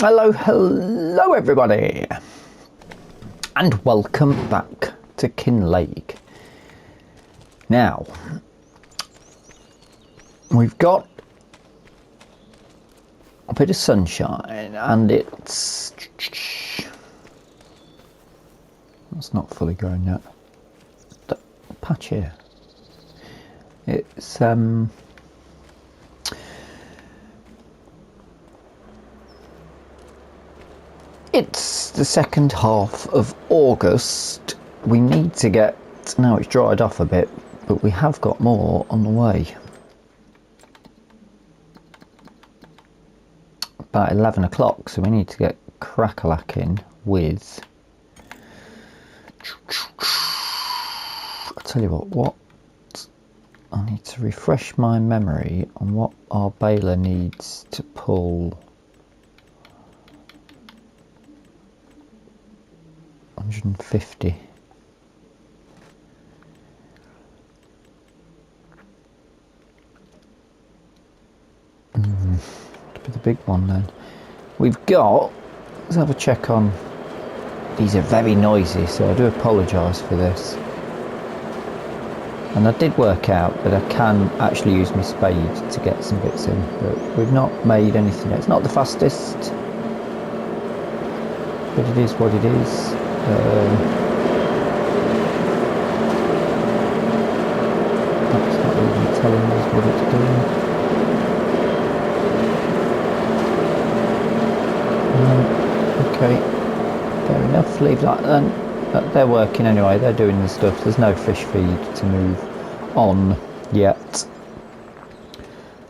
Hello everybody, and welcome back to Kinlaig. Now, we've got a bit of sunshine, and it's not fully grown yet. The patch here, it's the second half of August. We need to get, now it's dried off a bit, but we have got more on the way. About 11 o'clock, so we need to get crack-a-lacking with, I'll tell you what, I need to refresh my memory on what our baler needs to pull 150. To be the big one then. We've got, let's have a check on, these are very noisy, so I do apologise for this. And I did work out that I can actually use my spade to get some bits in, but we've not made anything. It's not the fastest, but it is what it is. That's not even telling us what it's doing. Okay, fair enough, leave that then. They're working anyway, they're doing the stuff. There's no fish feed to move on yet.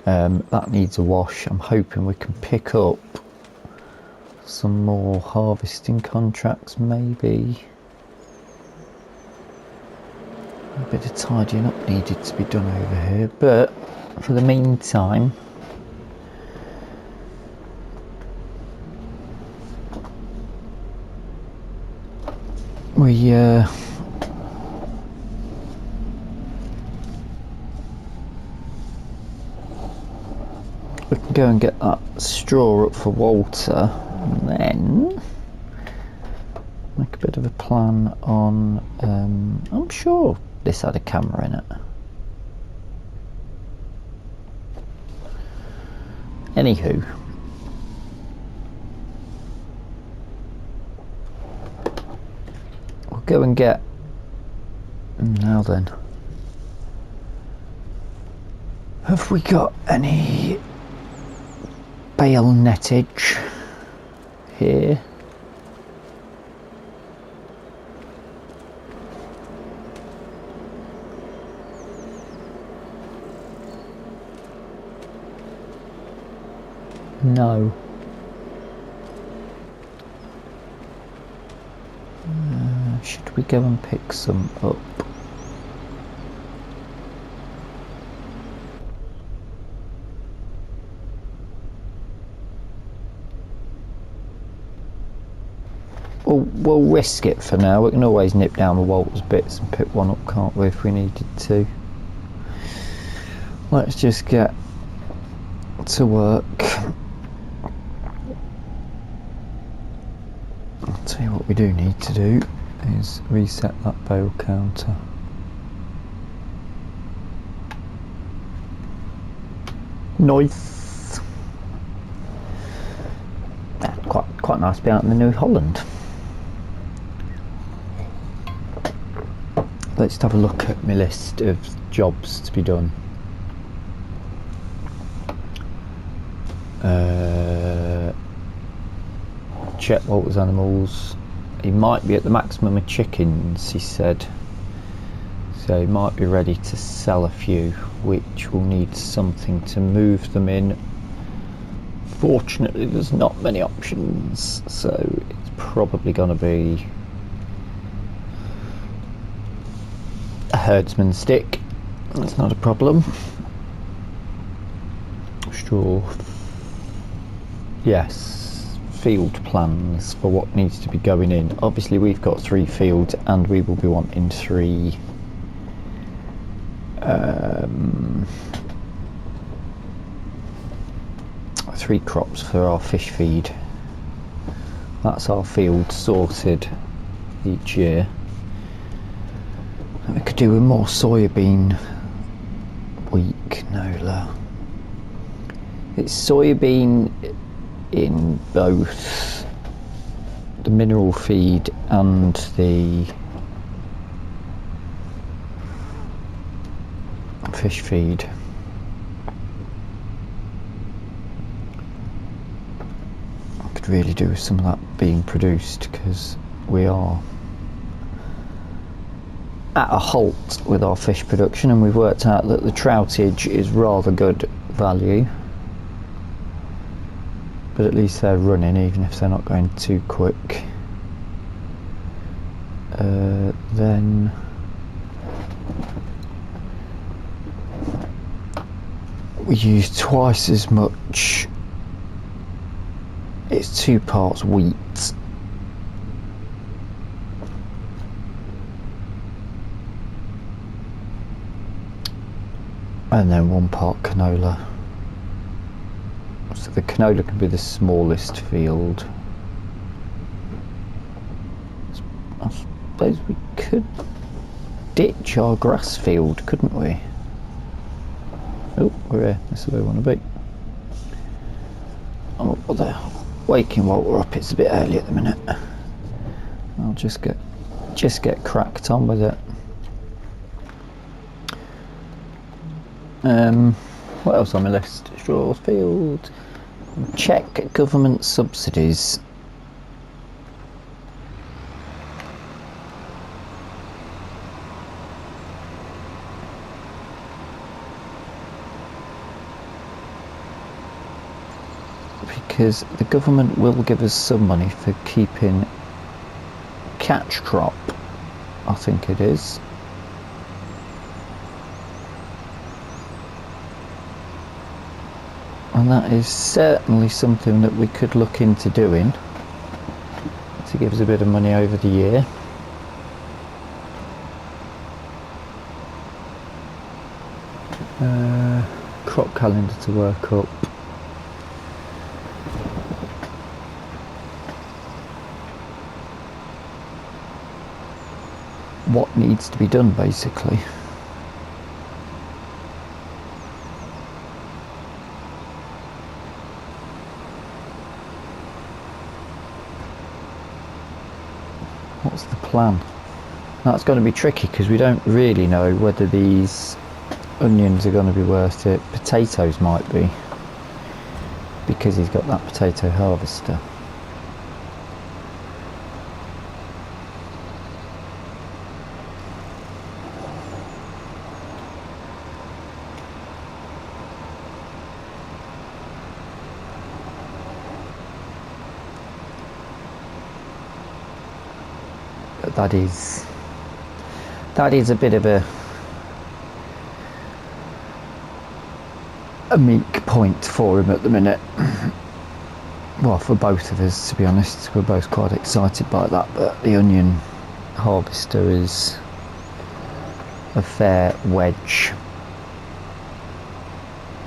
That needs a wash. I'm hoping we can pick up some more harvesting contracts, maybe. A bit of tidying up needed to be done over here, but for the meantime, we can go and get that straw up for Walter, and then make a bit of a plan on, I'm sure this had a camera in it. Anywho, we'll go and get, now then, have we got any bale nettage here? No. Should we go and pick some up? We'll risk it for now. We can always nip down the Walter's bits and pick one up, can't we, if we needed to. Let's just get to work. I'll tell you what we do need to do is reset that bale counter. Nice. Yeah, quite nice to be out in the New Holland. Let's have a look at my list of jobs to be done. Check Walter's animals. He might be at the maximum of chickens, he said, so he might be ready to sell a few, which will need something to move them in. Fortunately, there's not many options, so it's probably going to be a herdsman stick. That's not a problem. Straw. Yes. Field plans for what needs to be going in. Obviously we've got 3 fields and we will be wanting 3 3 crops for our fish feed. That's our field sorted each year. We could do with more soybean wheat canola. It's soybean in both the mineral feed and the fish feed. I could really do with some of that being produced, because we are at a halt with our fish production, and we've worked out that the troutage is rather good value, but at least they're running, even if they're not going too quick. Then we use twice as much. It's 2 parts wheat and then 1 part canola. So the canola can be the smallest field. I suppose we could ditch our grass field, couldn't we? Oh, we're here. This is where we want to be. Oh, well, they're waking while we're up. It's a bit early at the minute. I'll just get cracked on with it. What else on my list? Straw field. Check government subsidies. Because the government will give us some money for keeping catch crop, I think it is. And that is certainly something that we could look into doing to give us a bit of money over the year. Crop calendar to work up. What needs to be done, basically. What's the plan? That's going to be tricky because we don't really know whether these onions are going to be worth it. Potatoes might be, because he's got that potato harvester. But that is a bit of a meek point for him at the minute. Well, for both of us, to be honest. We're both quite excited by that, but the onion harvester is a fair wedge.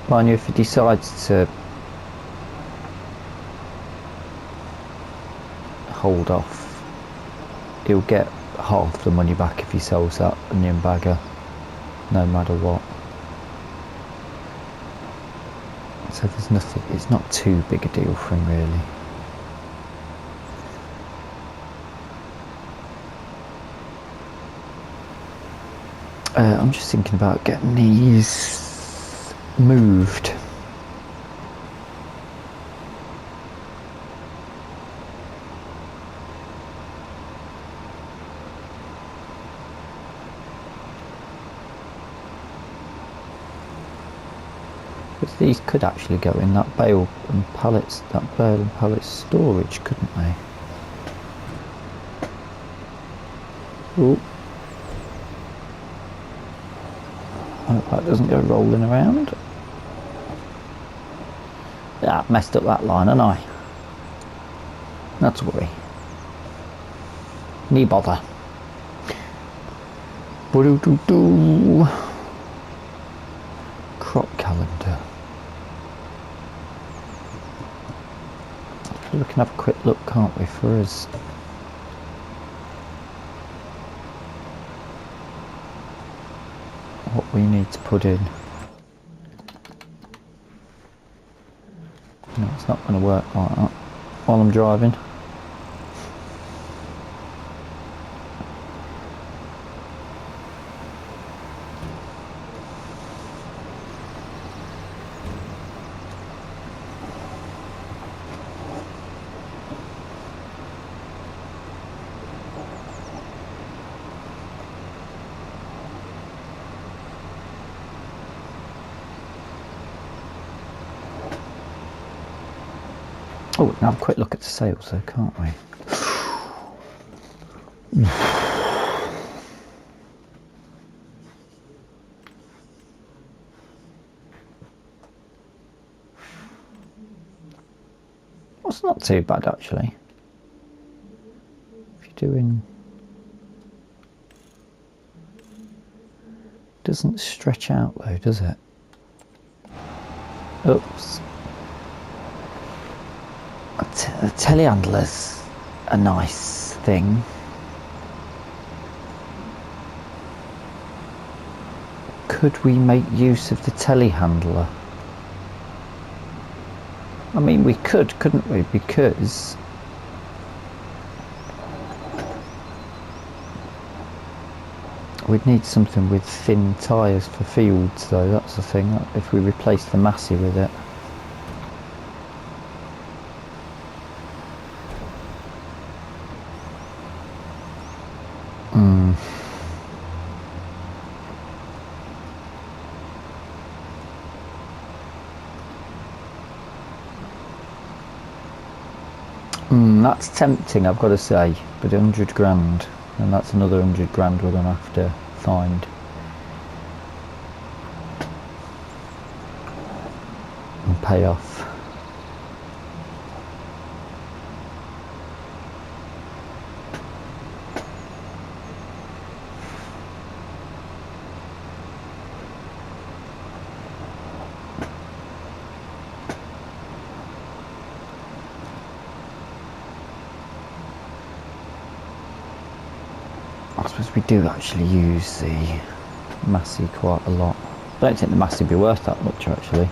Mind you, if he decides to hold off, he'll get half the money back if he sells that onion bagger, no matter what. So there's nothing, it's not too big a deal for him really. I'm just thinking about getting these moved. But these could actually go in that bale and pallets, storage, couldn't they? Ooh. I hope that doesn't go rolling around. Yeah, messed up that line, haven't I? Not to worry. Nee bother. Boo-doo-doo-doo. Crop calendar. suppose we can have a quick look, can't we, for us. What we need to put in. No, it's not going to work like that while I'm driving. Oh, we can have a quick look at the sails though, can't we? Well, it's not too bad actually. If you're doing... Doesn't stretch out though, does it? Oops. The telehandler's a nice thing. Could we make use of the telehandler? I mean, we could, couldn't we? Because we'd need something with thin tyres for fields though, that's the thing, if we replace the Massey with it. That's tempting, I've got to say, but 100 grand, and that's another 100 grand we're going to have to find and pay off. I suppose we do actually use the Massey quite a lot. I don't think the Massey would be worth that much actually.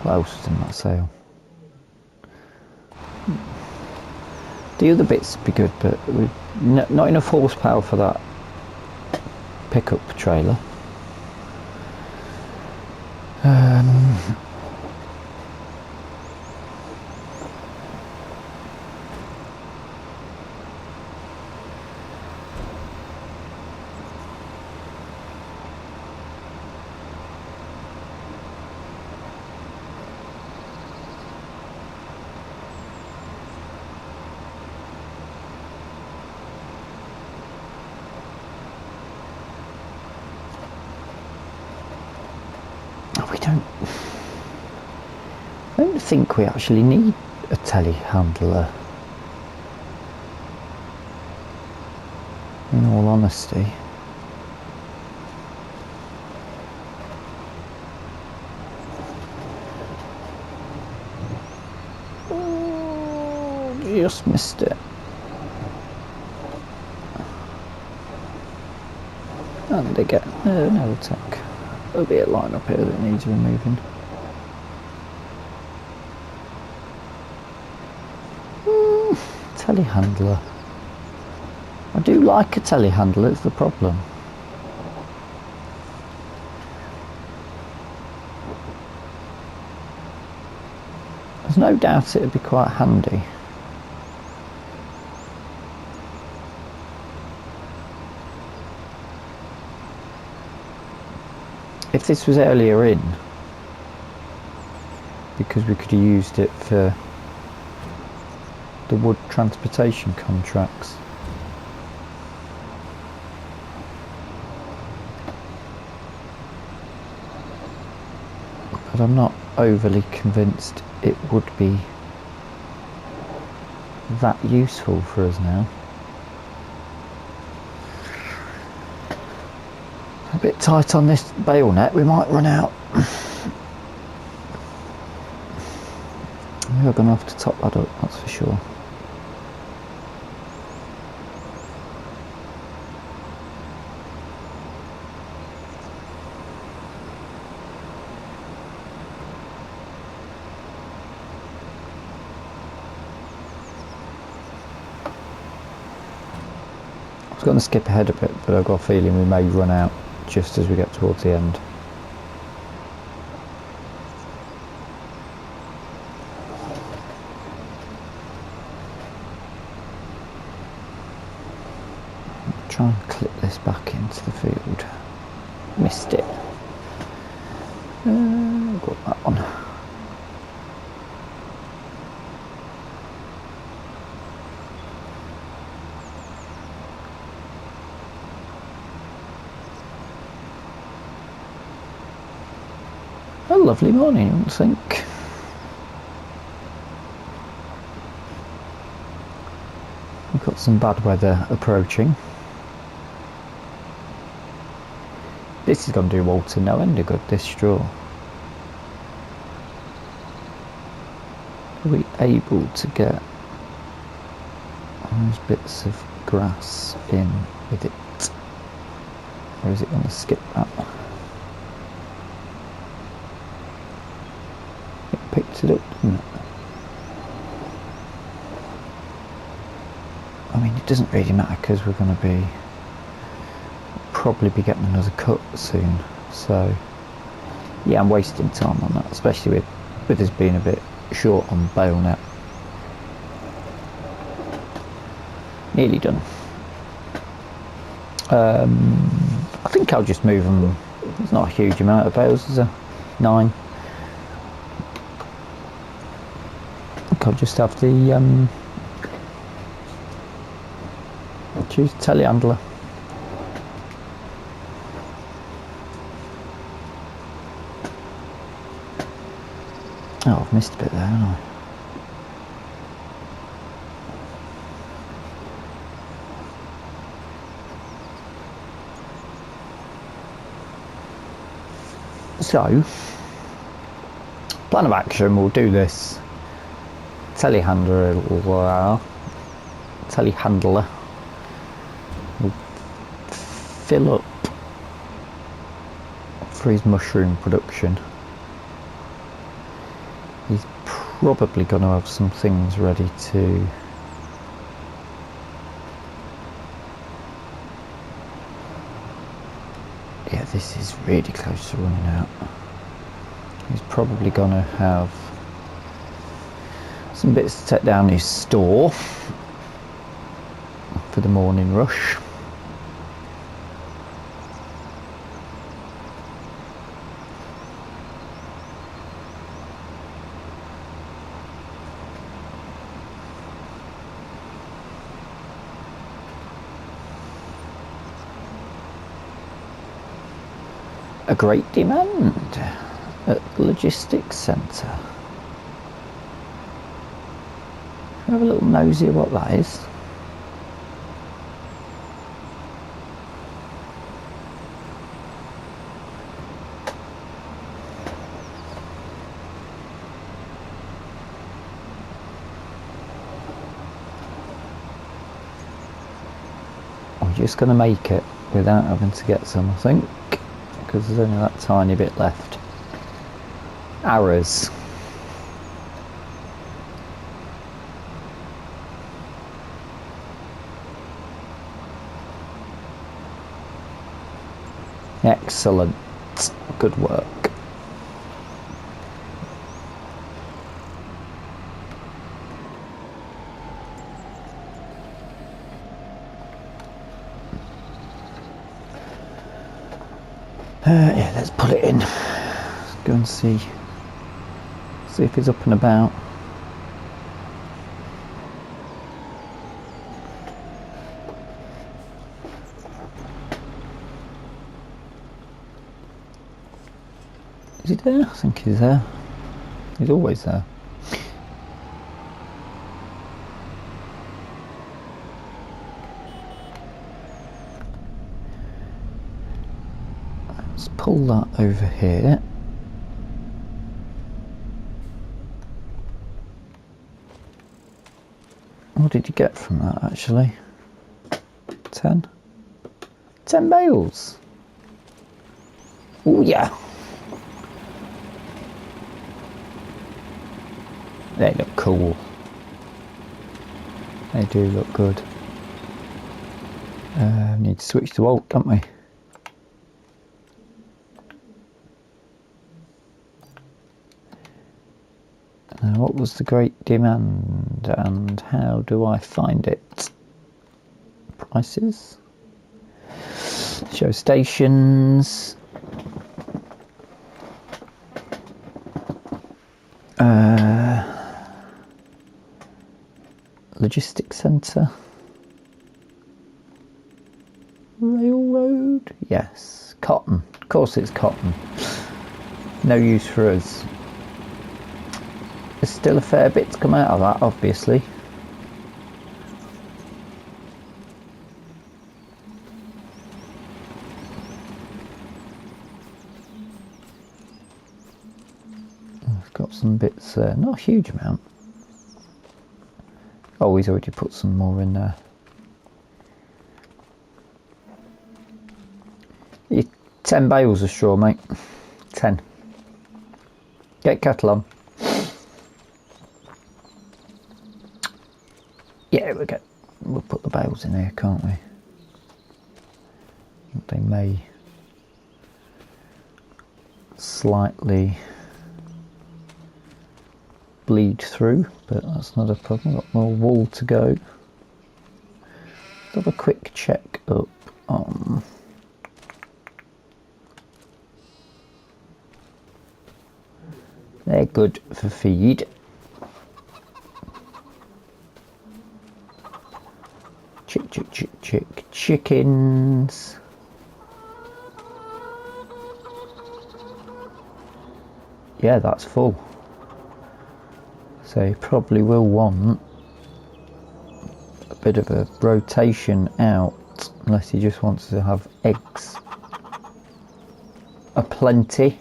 What else is in that sail? The other bits would be good, but not enough horsepower for that pickup trailer. I don't think we actually need a telehandler, in all honesty. Oh, just missed it. And they get no attack. There'll be a line up here that needs removing. Telehandler. I do like a telehandler, it's the problem. There's no doubt it'd be quite handy. If this was earlier in, because we could have used it for the wood transportation contracts. But I'm not overly convinced it would be that useful for us now. A bit tight on this bale net, we might run out. We're going to have to top that up, that's for sure. I was going to skip ahead a bit, but I've got a feeling we may run out just as we get towards the end. Try and clip this back into the field. Missed it. Got that one. A lovely morning, I wouldn't think. We've got some bad weather approaching. This is going to do Walter no end of good, this straw. Are we able to get those bits of grass in with it? Or is it going to skip that? It picked it up, didn't it? I mean, it doesn't really matter because we're going to probably be getting another cut soon. So, yeah, I'm wasting time on that, especially with us being a bit short on bale net. Nearly done. I think I'll just move them. There's not a huge amount of bales, there's a 9. I think I'll just have the choose telehandler. Oh, I've missed a bit there, haven't I? So, plan of action, we'll do this telehandler, will fill up for his mushroom production. He's probably going to have some things ready to yeah, this is really close to running out. He's probably going to have some bits to take down his store for the morning rush. A great demand at the logistics centre. Have a little nosy at what that is. I'm just going to make it without having to get some, I think, because there's only that tiny bit left. Arrows. Excellent. Good work. Yeah, let's put it in. Let's go and see if he's up and about. Is he there? I think he's there. He's always there. pull that over here. What did you get from that actually? 10 bales. Oh yeah, they look cool. They do look good. Need to switch to alt, don't we? What was the great demand and how do I find it? Prices. Show stations. Logistics centre. Railroad. Yes. Cotton. Of course it's cotton. No use for us. There's still a fair bit to come out of that, obviously. I've got some bits there, not a huge amount. Oh, he's already put some more in there. 10 bales of straw, mate. 10. Get kettle on. Yeah, we'll put the bales in here, can't we? They may slightly bleed through, but that's not a problem. Got more wool to go. Let's have a quick check up on they're good for feed. Chickens. Yeah, that's full. So you probably will want a bit of a rotation out, unless he just wants to have eggs aplenty.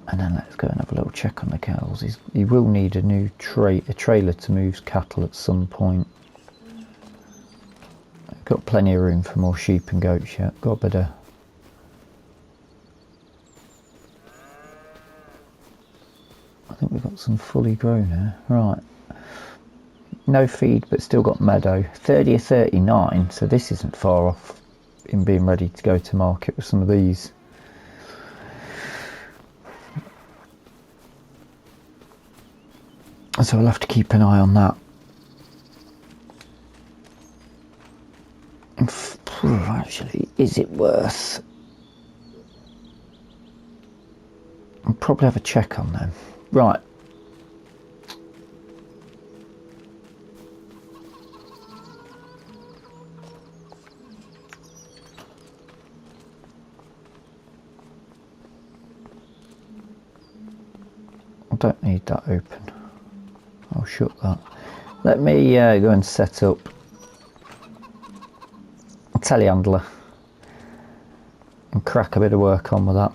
And then let's go and have a little check on the cows. He will need a new trailer to move cattle at some point. Got plenty of room for more sheep and goats yet. Got a bit of... I think we've got some fully grown here. Right. No feed, but still got meadow. 30 or 39, so this isn't far off in being ready to go to market with some of these. So I'll have to keep an eye on that. Actually, is it worth? I'll probably have a check on them. Right. I don't need that open. I'll shut that. Let me go and set up a telehandler and crack a bit of work on with that.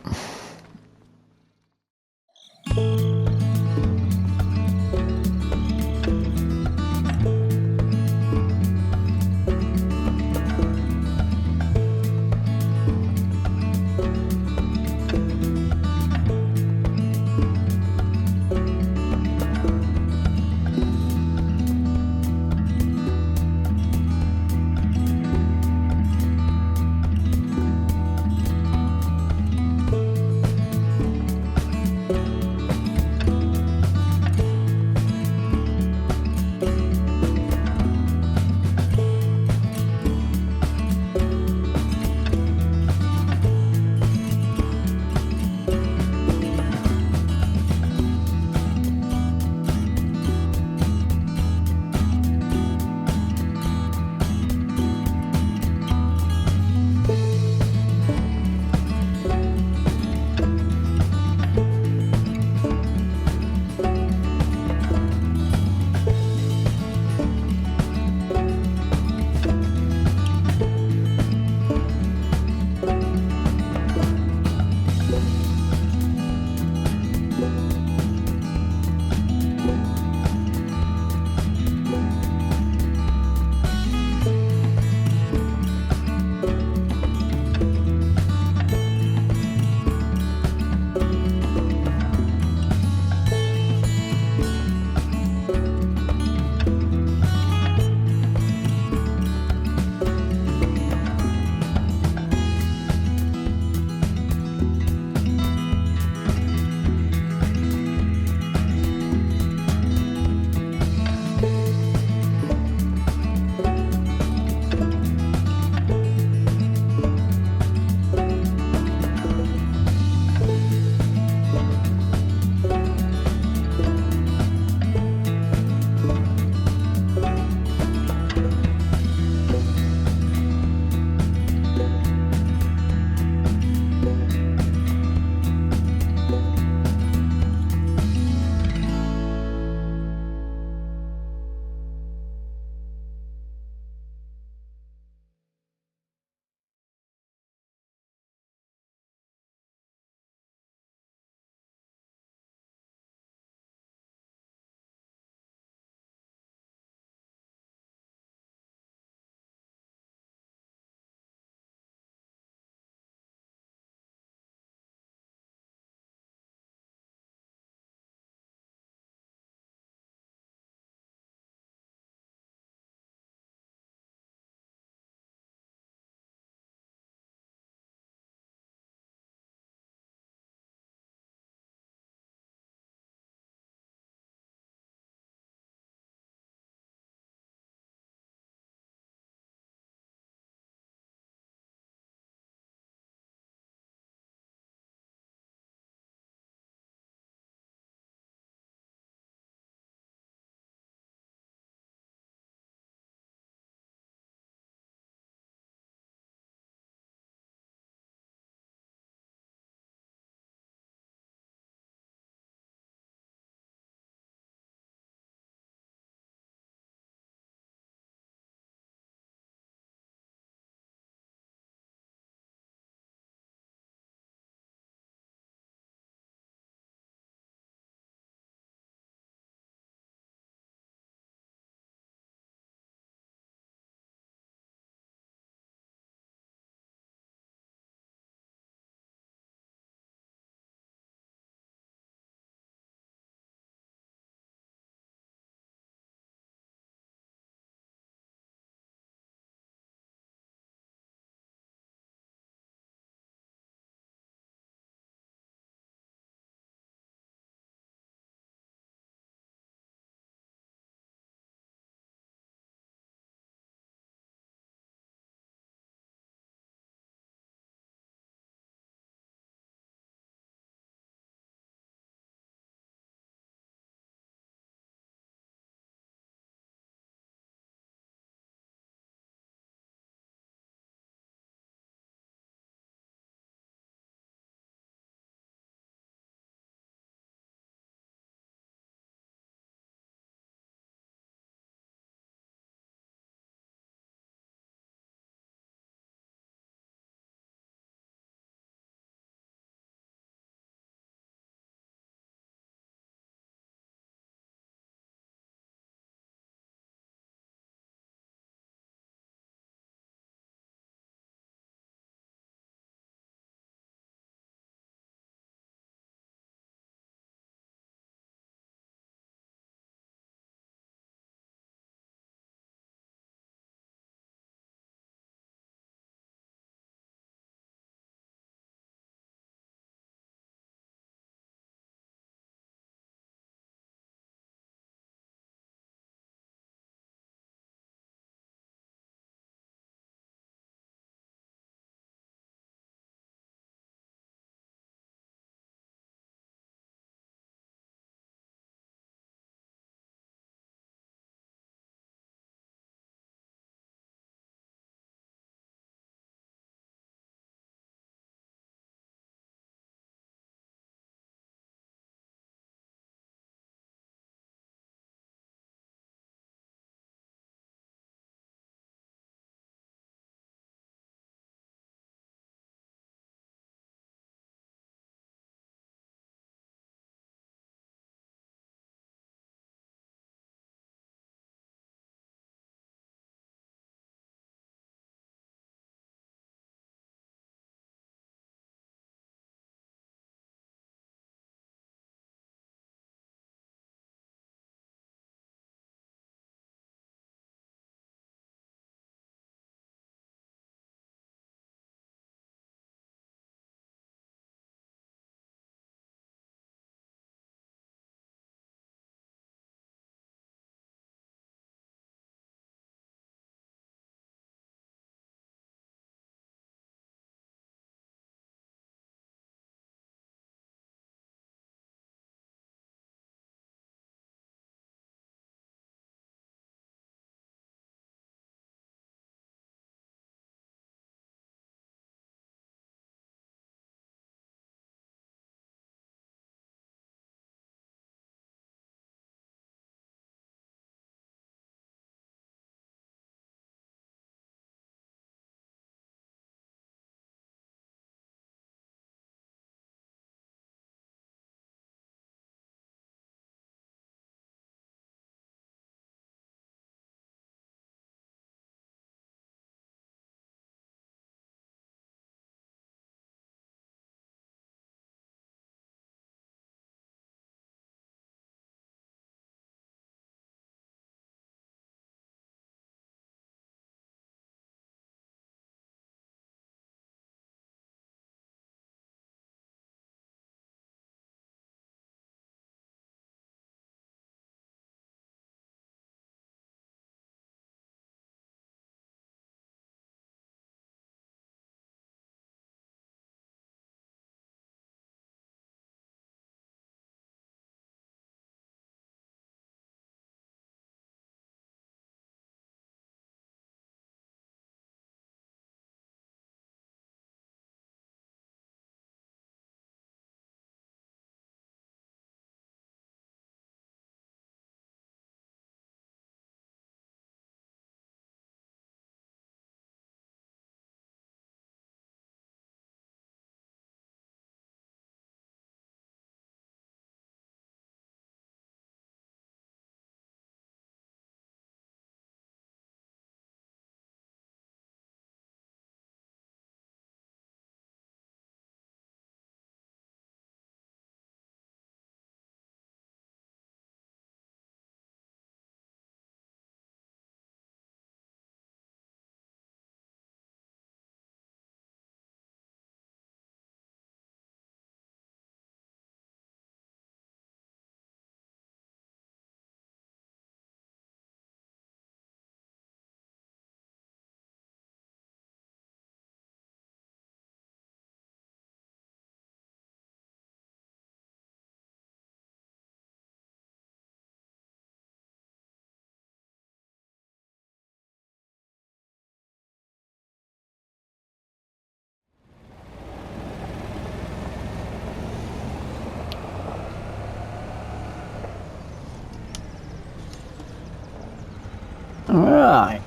Right.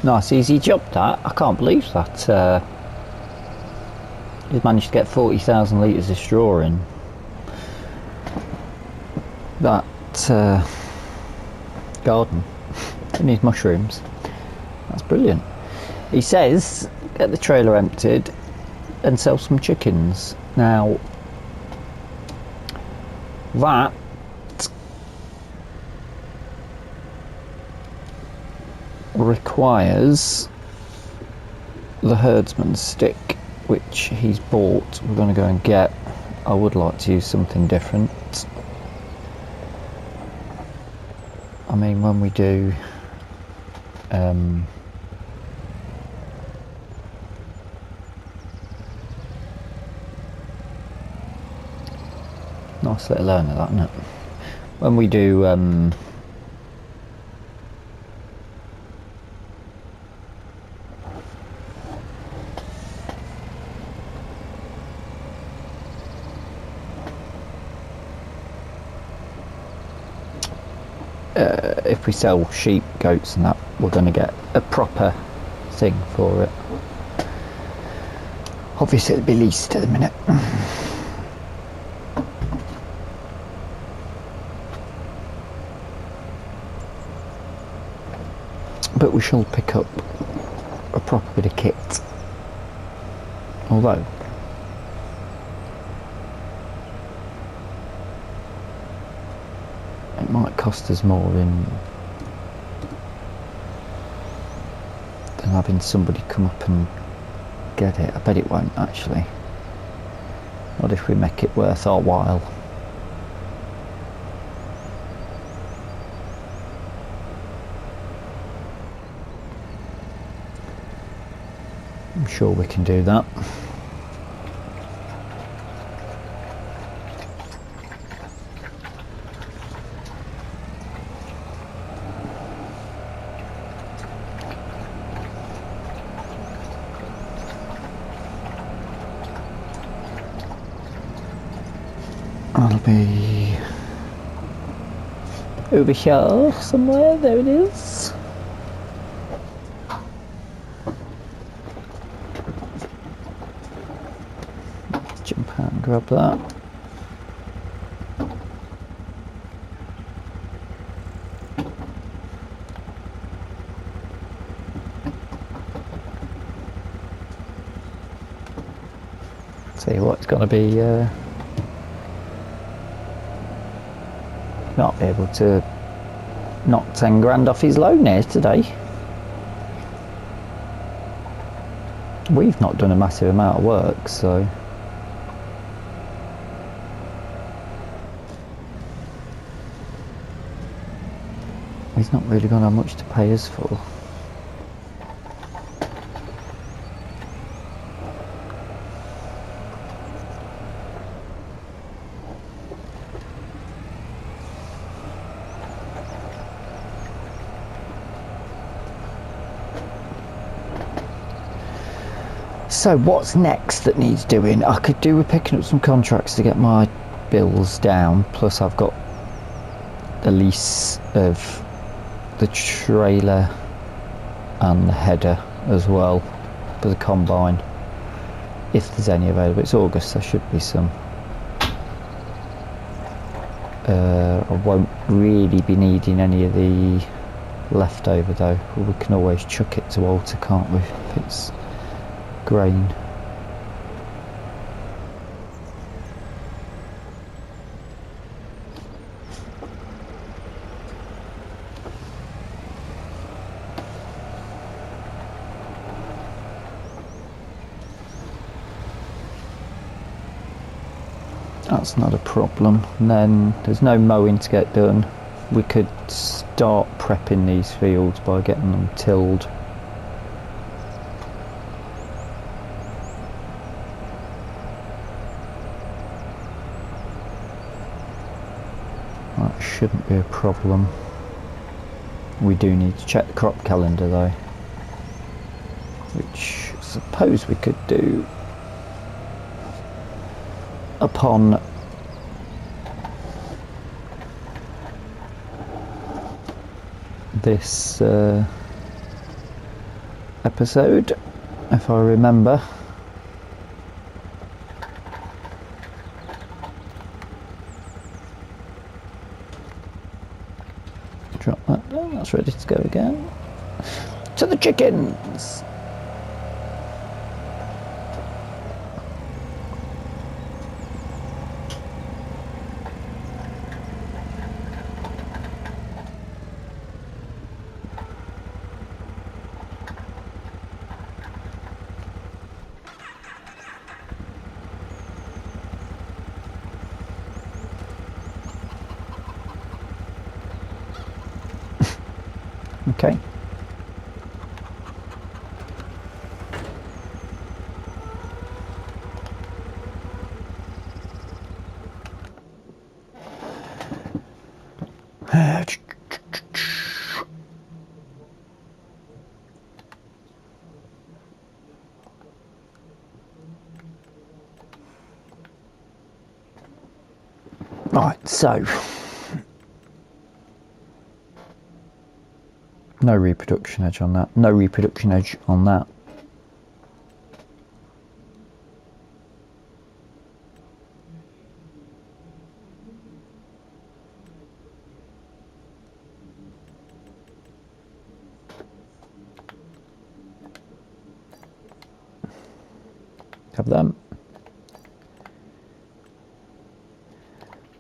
Nice easy job that. I can't believe that. He's managed to get 40,000 litres of straw in that garden in his mushrooms. That's brilliant. He says get the trailer emptied and sell some chickens. Now that requires the herdsman's stick, which he's bought. We're going to go and get. I would like to use something different. I mean, when we do nice little learner, that, isn't it? When we do if we sell sheep, goats and that, we're going to get a proper thing for it. Obviously it'll be leased at the minute. But we shall pick up a proper bit of kit. Although it might cost us more than having somebody come up and get it. I bet it won't actually. Not if we make it worth our while. I'm sure we can do that. I'll be over here somewhere. There it is. Let's jump out and grab that. See what it's going to be. Not be able to knock 10 grand off his loan here today. We've not done a massive amount of work, so he's not really going to have much to pay us for. So what's next that needs doing? I could do with picking up some contracts to get my bills down, plus I've got the lease of the trailer and the header as well for the combine, if there's any available. It's August, there should be some. I won't really be needing any of the leftover though. We can always chuck it to Walter, can't we, if it's grain. That's not a problem. And then there's no mowing to get done. We could start prepping these fields by getting them tilled. That shouldn't be a problem. We do need to check the crop calendar though, which I suppose we could do upon this episode, if I remember. Drop that down, that's ready to go again. To the chickens! Okay. Right, so no reproduction edge on that, no reproduction edge on that. Have them.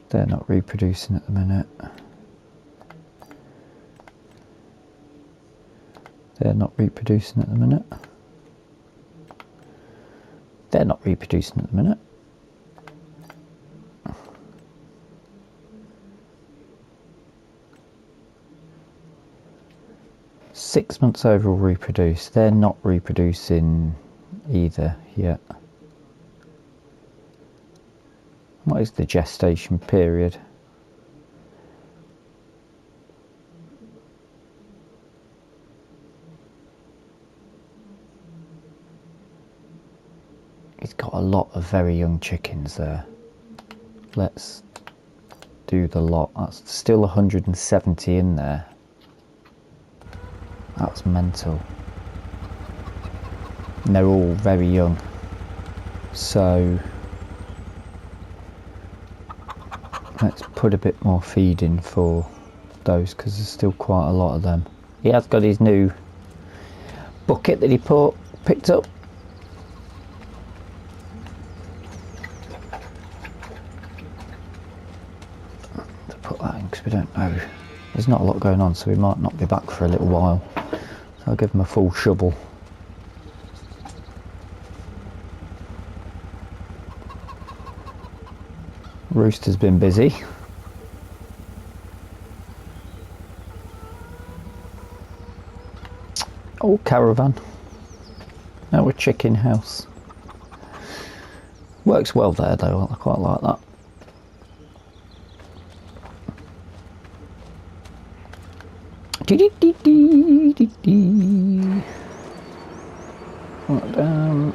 They're not reproducing at the minute. They're not reproducing at the minute. They're not reproducing at the minute. Six months overall reproduce. They're not reproducing either yet. What is the gestation period? He's got a lot of very young chickens there. Let's do the lot. That's still 170 in there. That's mental. And they're all very young. So let's put a bit more feed in for those, because there's still quite a lot of them. He has got his new bucket that he picked up. To put that in, because we don't know. There's not a lot going on, so we might not be back for a little while. So I'll give him a full shovel. Rooster's been busy. Oh, caravan. Now a chicken house. Works well there though, I quite like that. Right down.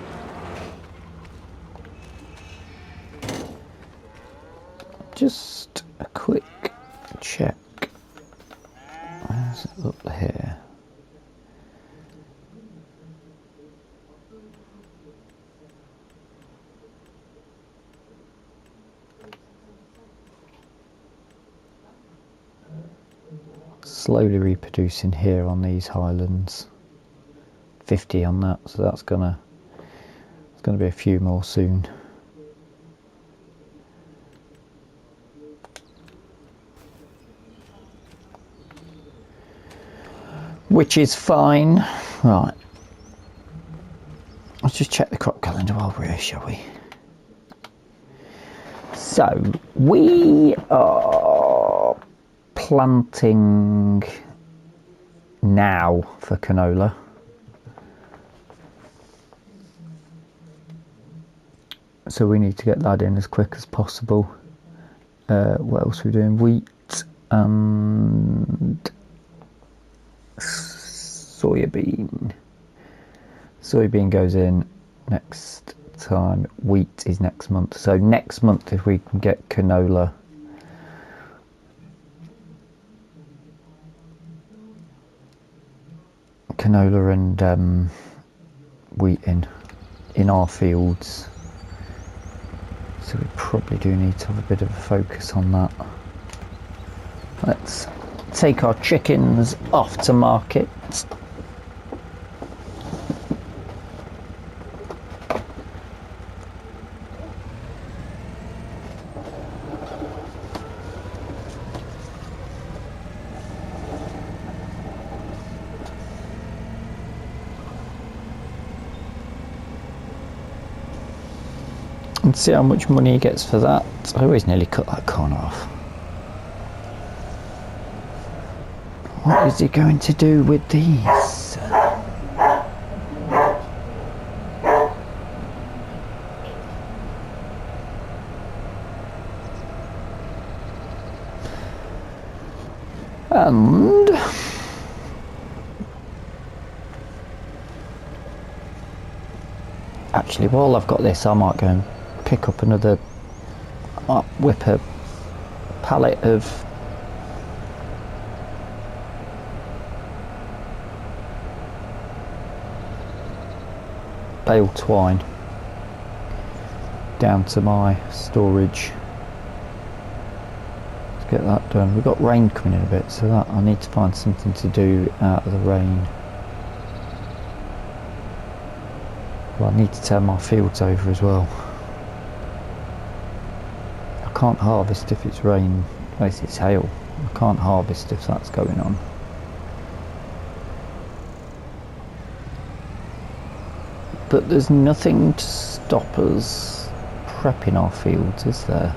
Just a quick check. Where's it up here? Slowly reproducing here on these highlands. 50 on that, so that's gonna be a few more soon. Which is fine. Right. Let's just check the crop calendar while we're here, shall we? So, we are planting now for canola. So we need to get that in as quick as possible. What else are we doing? Wheat and soybean. Soybean goes in next time. Wheat is next month. So next month, if we can get canola canola and wheat in our fields, so we probably do need to have a bit of a focus on that. Let's take our chickens off to market. And see how much money he gets for that. I always nearly cut that corner off. What is he going to do with these? And actually, while I've got this, I might go and pick up another, I might whip a pallet of bale twine down to my storage. Let's get that done. We've got rain coming in a bit, so that I need to find something to do out of the rain. Well, I need to turn my fields over as well. I can't harvest if it's rain, unless it's hail. I can't harvest if that's going on. But there's nothing to stop us prepping our fields, is there?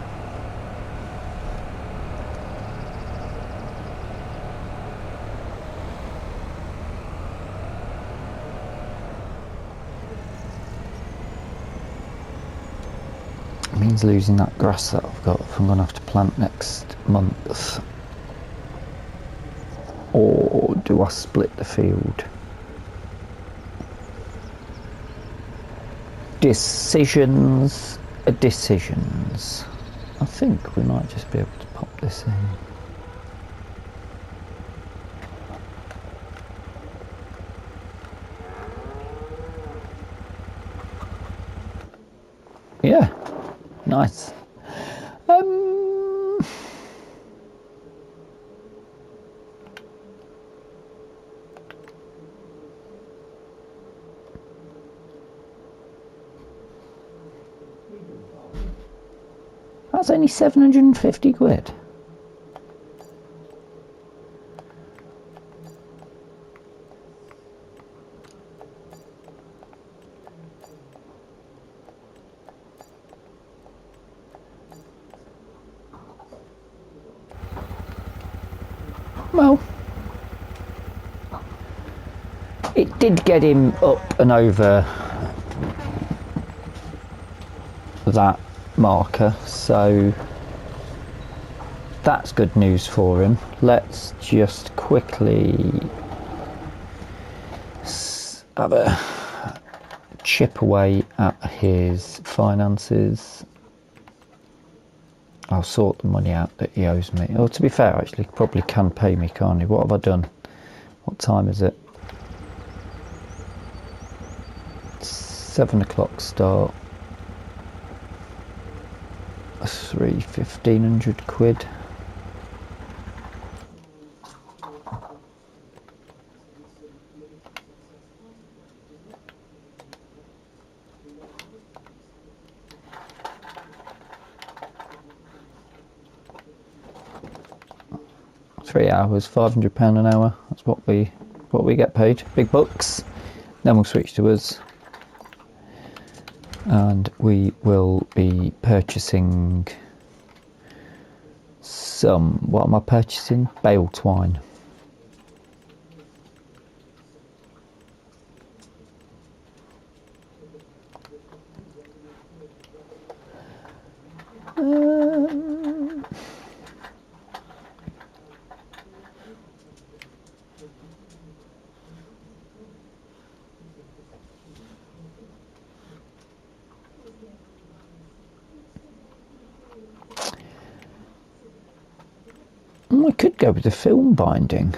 It means losing that grass that I've got if I'm going to have to plant next month. Or do I split the field? Decisions are decisions. I think we might just be able to pop this in. Yeah, nice. That's only 750 quid. Well, it did get him up and over that marker, so that's good news for him. Let's just quickly have a chip away at his finances. I'll sort the money out that he owes me. Oh, to be fair, actually, he probably can pay me, can't he? What have I done? What time is it? 7 o'clock start. 1,500 quid. Three hours, £500 an hour. That's what we get paid. Big bucks. Then we'll switch to us, and we will be purchasing some. What am I purchasing? Bale twine. I could go with the film binding.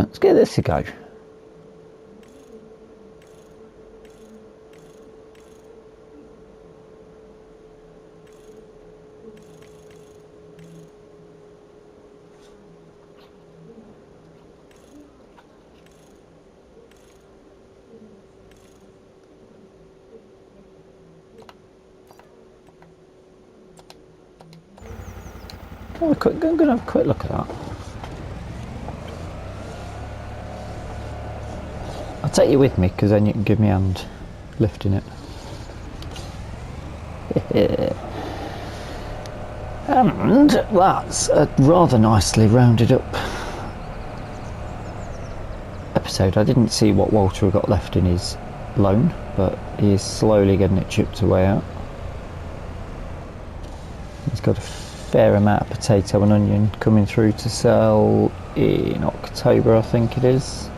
Let's give this a go. I'm going to have a quick look at that. I'll take you with me because then you can give me a hand lifting it. And that's a rather nicely rounded up episode. I didn't see what Walter got left in his loan, but he is slowly getting it chipped away out. He's got a fair amount of potato and onion coming through to sell in October, I think it is.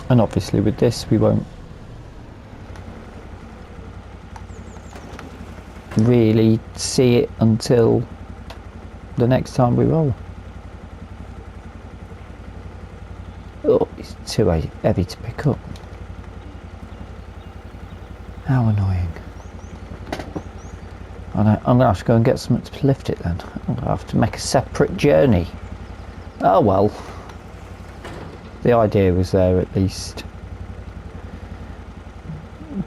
And obviously with this we won't really see it until the next time we roll. Oh, it's too heavy to pick up. How annoying. I'm going to have to go and get something to lift it then. I'm going to have to make a separate journey. Oh well. The idea was there at least.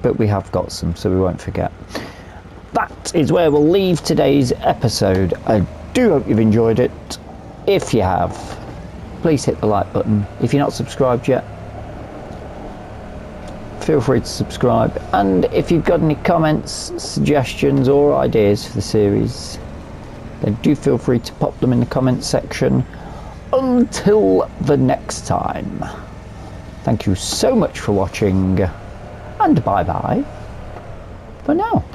But we have got some, so we won't forget. That is where we'll leave today's episode. I do hope you've enjoyed it. If you have, please hit the like button. If you're not subscribed yet, feel free to subscribe. And if you've got any comments, suggestions or ideas for the series, then do feel free to pop them in the comments section. Until the next time, thank you so much for watching, and bye bye for now.